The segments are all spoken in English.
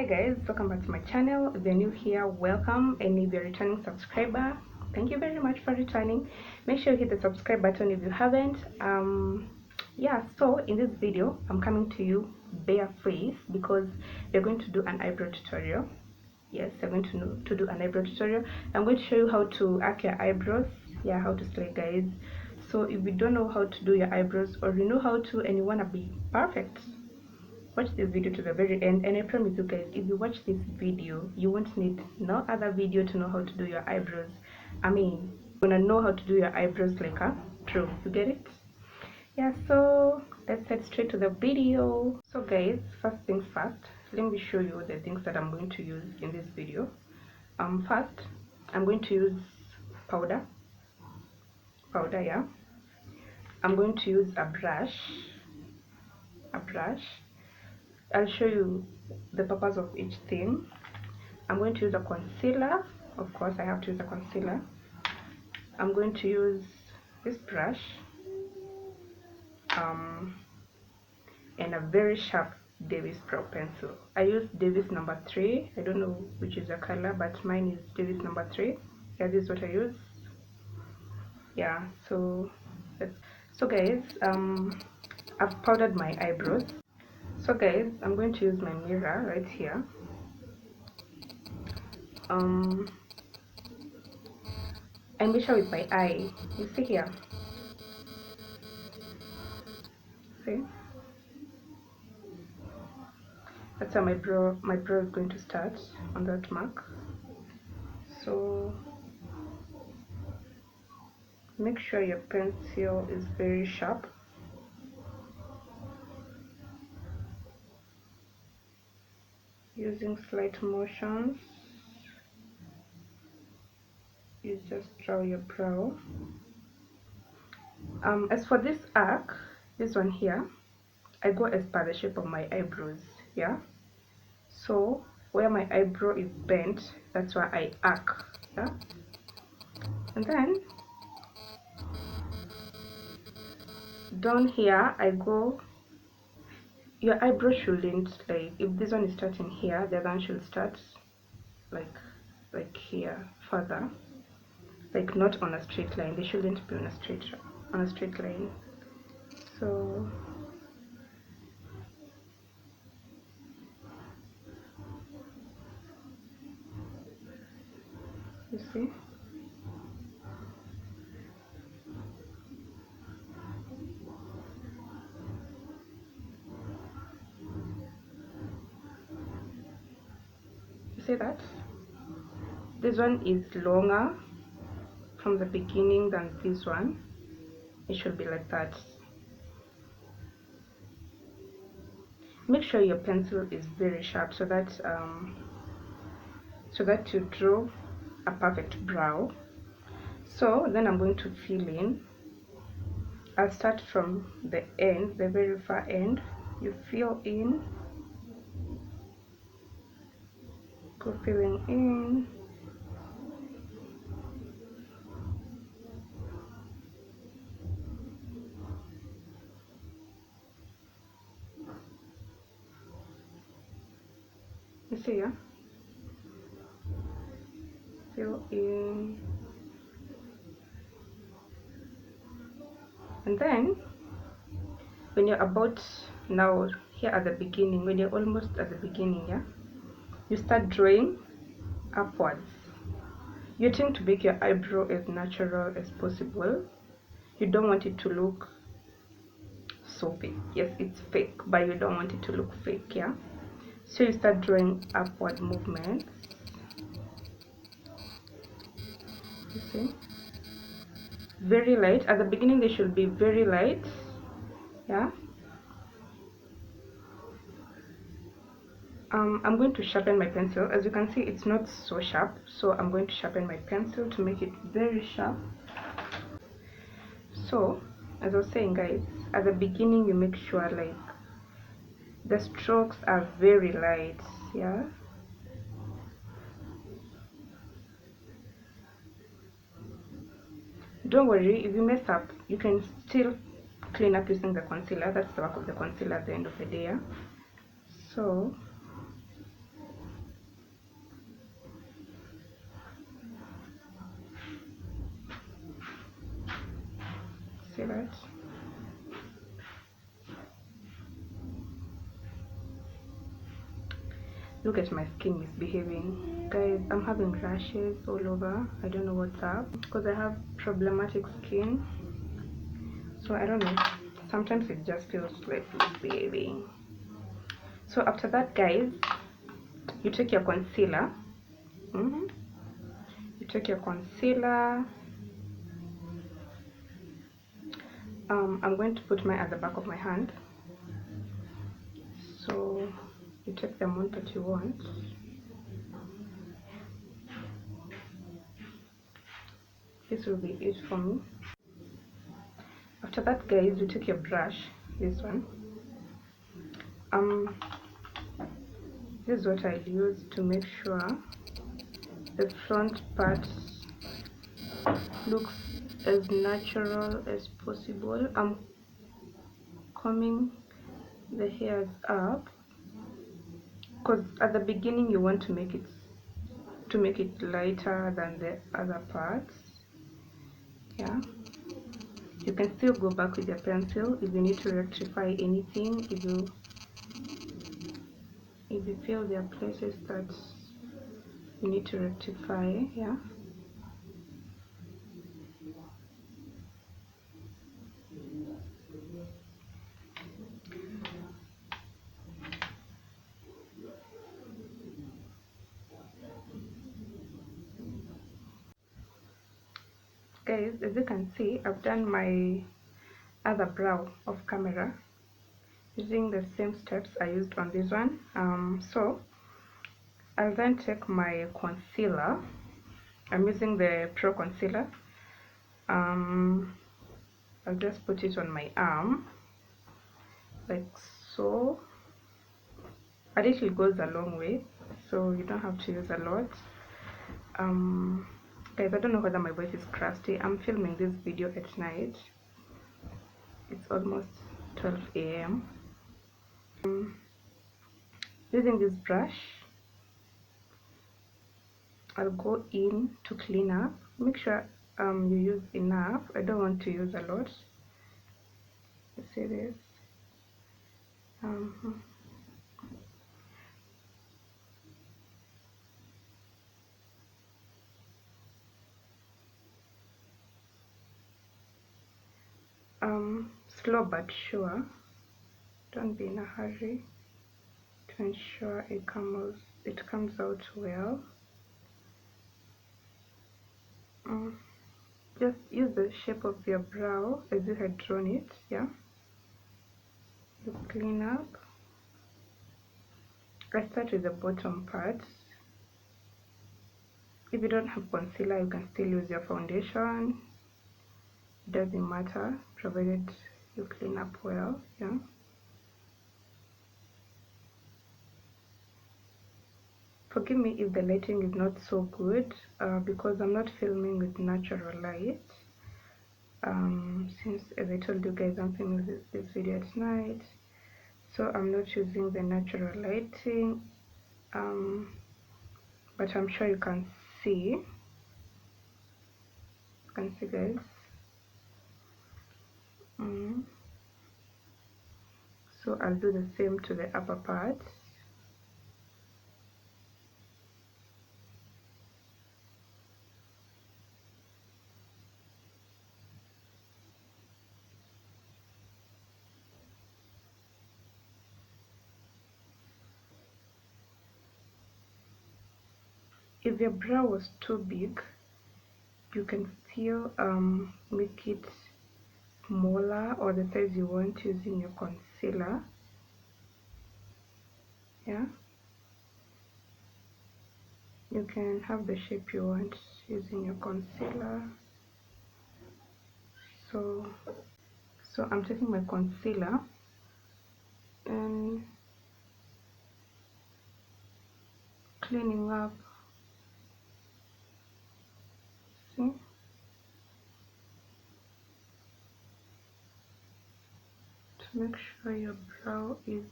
Hi guys, welcome back to my channel. If you're new here, welcome, and if you're a returning subscriber, thank you very much for returning. Make sure you hit the subscribe button if you haven't. Yeah, so in this video I'm coming to you bareface because we're going to do an eyebrow tutorial. Yes, we're going to do an eyebrow tutorial. I'm going to show you how to arc your eyebrows. Yeah, how to slay, guys. So if you don't know how to do your eyebrows, or you know how to and you want to be perfect, watch this video to the very end, and I promise you guys, if you watch this video, you won't need no other video to know how to do your eyebrows. I mean, you're gonna know how to do your eyebrows like a pro. You get it? Yeah, so let's head straight to the video. So guys, first things first, let me show you the things that I'm going to use in this video. First I'm going to use powder, yeah. I'm going to use a brush. I'll show you the purpose of each thing. I'm going to use a concealer. Of course, I have to use a concealer. I'm going to use this brush and a very sharp Davis brow pencil. I use Davis number 3. I don't know which is the color, but mine is Davis number 3. Yeah, this is what I use. Yeah, so guys, I've powdered my eyebrows. So guys, I'm going to use my mirror right here. I measure with my eye. You see here? See? That's how my brow is going to start on that mark. So make sure your pencil is very sharp. Using slight motions, you just draw your brow. As for this arc, this one here, I go as per the shape of my eyebrows. Yeah, so where my eyebrow is bent, that's why I arc. Yeah, and then down here I go. Your eyebrow shouldn't, like, if this one is starting here, the other one should start like here, further, like not on a straight line. They shouldn't be on a straight line. So you see, that this one is longer from the beginning than this one. It should be like that. Make sure your pencil is very sharp so that you draw a perfect brow. So then I'm going to fill in. I'll start from the end, the very far end. You fill in, go filling in. You see, yeah? Fill in. And then when you're about now here at the beginning, when you're almost at the beginning, yeah, you start drawing upwards. You're trying to make your eyebrow as natural as possible. You don't want it to look so fake. Yes, it's fake, but you don't want it to look fake. Yeah, so you start drawing upward movements. You see, very light at the beginning. They should be very light. Yeah. I'm going to sharpen my pencil. As you can see, it's not so sharp, so I'm going to sharpen my pencil to make it very sharp. So as I was saying, guys, at the beginning you make sure like the strokes are very light. Yeah, don't worry if you mess up, you can still clean up using the concealer. That's the work of the concealer at the end of the day. Yeah? So see that? Look at my skin misbehaving. Guys, I'm having rashes all over. I don't know what's up because I have problematic skin. So I don't know. Sometimes it just feels like misbehaving. So after that, guys, you take your concealer. You take your concealer. I'm going to put mine at the back of my hand. So you take the amount that you want. This will be it for me. After that, guys, you take your brush, this one. This is what I use to make sure the front part looks as natural as possible. I'm combing the hairs up because at the beginning you want to make it lighter than the other parts. Yeah, you can still go back with your pencil if you need to rectify anything, if you feel there are places that you need to rectify. Yeah, guys, as you can see, I've done my other brow off camera using the same steps I used on this one. So I'll then take my concealer. I'm using the Pro Concealer. I'll just put it on my arm like so. A little goes a long way, so you don't have to use a lot. Guys, I don't know whether my voice is crusty. I'm filming this video at night. It's almost 12 a.m. Using this brush, I'll go in to clean up. Make sure you use enough. I don't want to use a lot. You see this? Slow but sure. Don't be in a hurry to ensure it comes out well. Just use the shape of your brow as you had drawn it. Yeah, you clean up. I start with the bottom part. If you don't have concealer, you can still use your foundation. It doesn't matter, provided you clean up well. Yeah, forgive me if the lighting is not so good because I'm not filming with natural light. Since, as I told you guys, I'm filming this video at night, so I'm not using the natural lighting. But I'm sure you can see. Guys. So I'll do the same to the upper part. If your brow was too big, you can still make it smaller or the size you want using your concealer. Yeah, you can have the shape you want using your concealer. So I'm taking my concealer and cleaning up. See, to make sure your brow is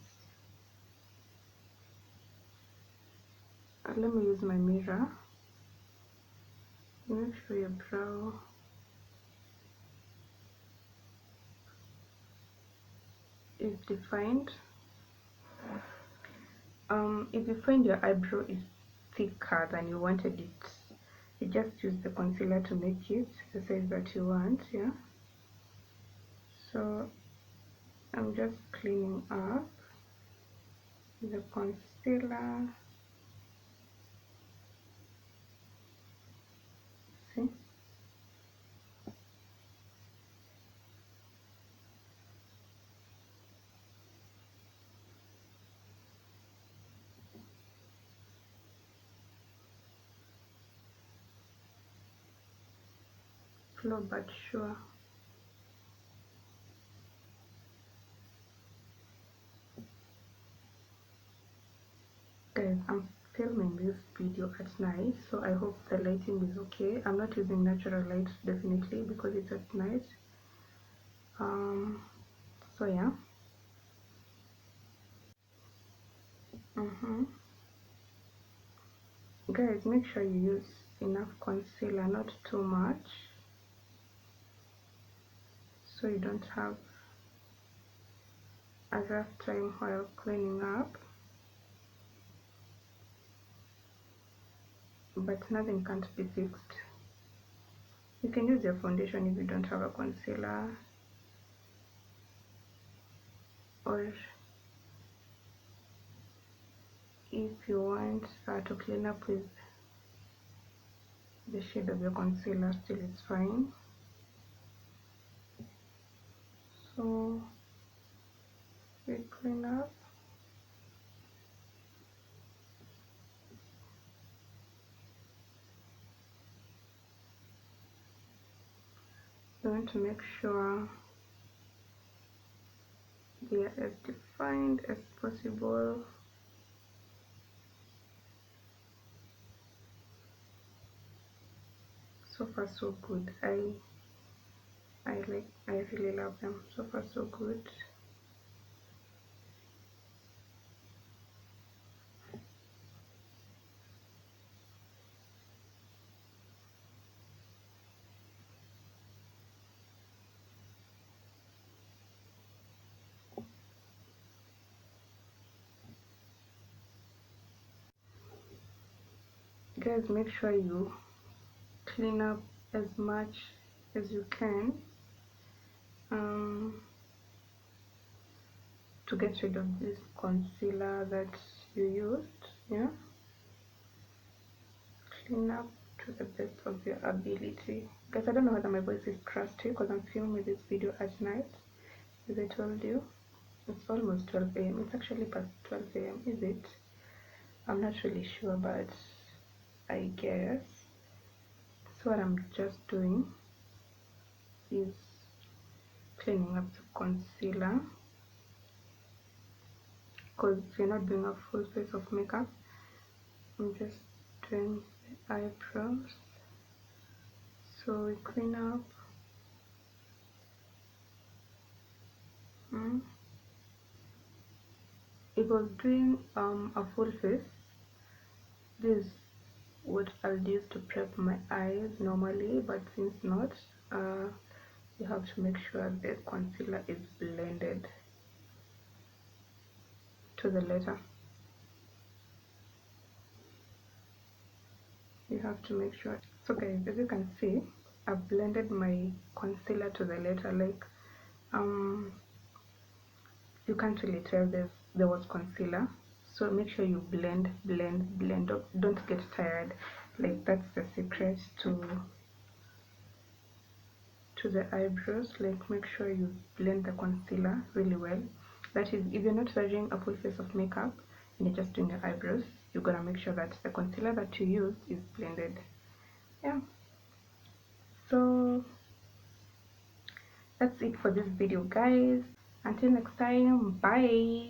let me use my mirror. Make sure your brow is defined. If you find your eyebrow is thicker than you wanted it, you just use the concealer to make it the size that you want. Yeah, so I'm just cleaning up the concealer. See, slow but sure. Guys, I'm filming this video at night, so I hope the lighting is okay. I'm not using natural light definitely because it's at night. So yeah. Guys, make sure you use enough concealer, not too much, so you don't have a rough time while cleaning up. But nothing can't be fixed. You can use your foundation if you don't have a concealer, or if you want to clean up with the shade of your concealer, still it's fine. So we clean up. You want to make sure they are as defined as possible. So far so good. I really love them. So far so good. Guys, make sure you clean up as much as you can to get rid of this concealer that you used. Yeah, clean up to the best of your ability. Guys, I don't know whether my voice is crusty because I'm filming this video at night. As I told you, it's almost 12 a.m. It's actually past 12 a.m. Is it? I'm not really sure, but I guess. So what I'm just doing is cleaning up the concealer, because you're not doing a full face of makeup. I'm just doing the eyebrows. So we clean up. If I was doing a full face, this is what I'll use to prep my eyes normally, but since not, you have to make sure the concealer is blended to the letter. You have to make sure. So guys, as you can see, I've blended my concealer to the letter. Like you can't really tell there was concealer. So make sure you blend. Don't get tired. Like that's the secret to the eyebrows. Like make sure you blend the concealer really well. That is, if you're not wearing a full face of makeup and you're just doing your eyebrows, you're gonna make sure that the concealer that you use is blended. Yeah, so that's it for this video, guys. Until next time, bye.